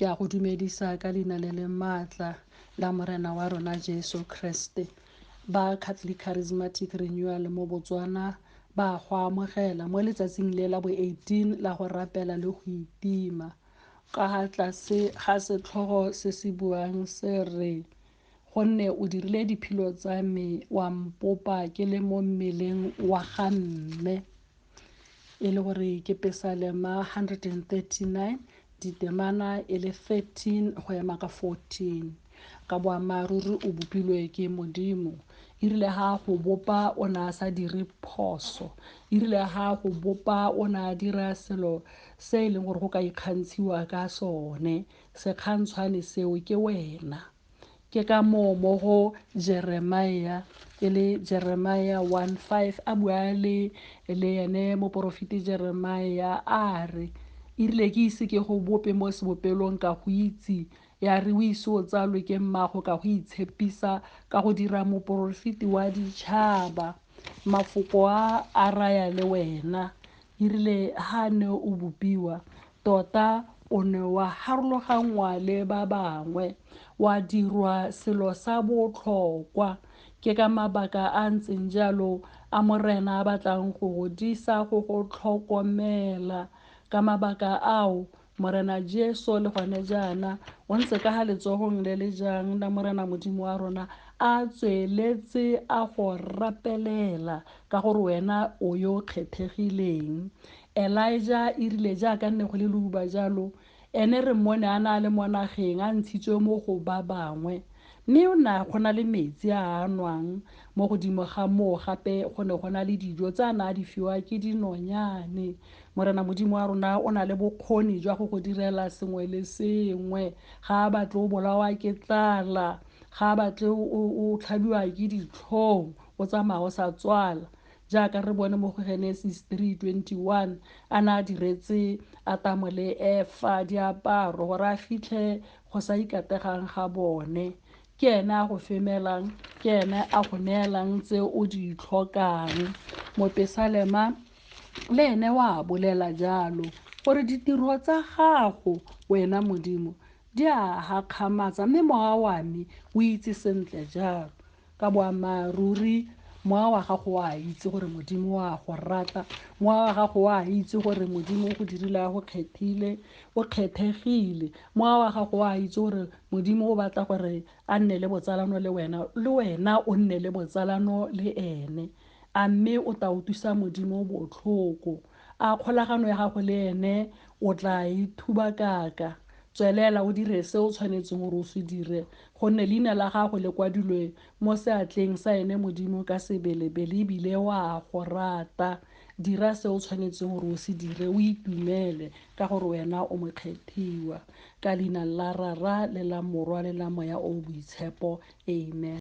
Ke a go dumedisa ka leina le le maatla la morena wa rona Jesu Kriste. Ba Catholic Charismatic Renewal mo Botswana ba go amogela mo letsatsing le la bo 18 la go rapela le go itima. Ka ga tlase ga setlhogo se se buang se re, gonne o dirile diphilo tsa me wa mpopa ke le mo mmeleng wa ga mme. E le gore ke Pesalema 139 ditemana e le 13 go ema ka 14. Ka boammaaruri o bopilwe ke Modimo. Irile ha go bopa o na sa dire phoso. Irile ha go bopa o na dira selo se e leng gore go ka ikgantshiwa ka sone. Sekgantshwane seo ke wena. Ke ka mo go Jeremiah e le Jeremiah 1:5 a bua le ene moporofete Jeremiah a re, irile ke ise ke go bope mo sebopelong ka go itse, ya re o ise o tsalwe ke mmago ka go itshepisa ka go dira moporofete wa ditšhaba. Mafoko a raya le wena. Irile ha ne o bopiwa tota o ne wa harologangwa le ba bangwe, wa dirwa selo sa botlhokwa. Ke ka mabaka a ntseng jalo a morena a batlang go godisa go go tlhokomela. Ka mabaka ao morena Jesu le gone jaana o ntse ka ga letsogong le le jang la morena Modimo wa rona a tsweletse a go rapelela ka gore wena o yo kgethegileng. Elijah irile jaaka nne go le leuba jalo, ene re mmone a na le mo nageng a ntshitswe mo go ba bangwe, mme o na go na le metsi a nwang mo godimo ga moo gape go ne go na le dijo tsa na di fiwa ke dinonyane. Morena Modimo wa rona o na le bokgoni jwa go go direla sengwe le sengwe. Ga a batle o bolawa ke tlala, ga a batle o tlhabiwa ke ditlhong, o tsamaya o sa tswala, jaaka re bone mo go Genesis 3:21 a na diretse Atamo le Efa diaparo gore a fitlhe go sa ikategang ga bone. Ke ene a go femelang, ke ene a go neelang tse o di tlhokang. Mo Pesalema le ene wa bolela jalo gore ditiro tsa gago wena Modimo di a gakgamatsa, mme moya wa me o itse sentle jalo. Ka boammaaruri moya wa gago wa itse gore Modimo wa go rata, moya wa gago wa itse gore Modimo o go dirile a go kgethile, o kgethegile. Moya wa gago wa itse gore Modimo o batla gore a nne le botsalano le wena o nne le botsalano le ene. A mme o tla utlwisa Modimo botlhoko, a kgolagano ya gago le ene o tla ithuba kaka. Tswelela o dire se o tshwanetseng gore o se dire, gonne leina la gago le kwadilwe mo seatleng sa ene Modimo ka sebelebele, ebile wa go rata. Dira se o tshwanetseng gore o se dire, o itumele ka gore wena o mokgethiwa. Ka leina la Rara le la Morwa le la Moya o boitshepo, amen.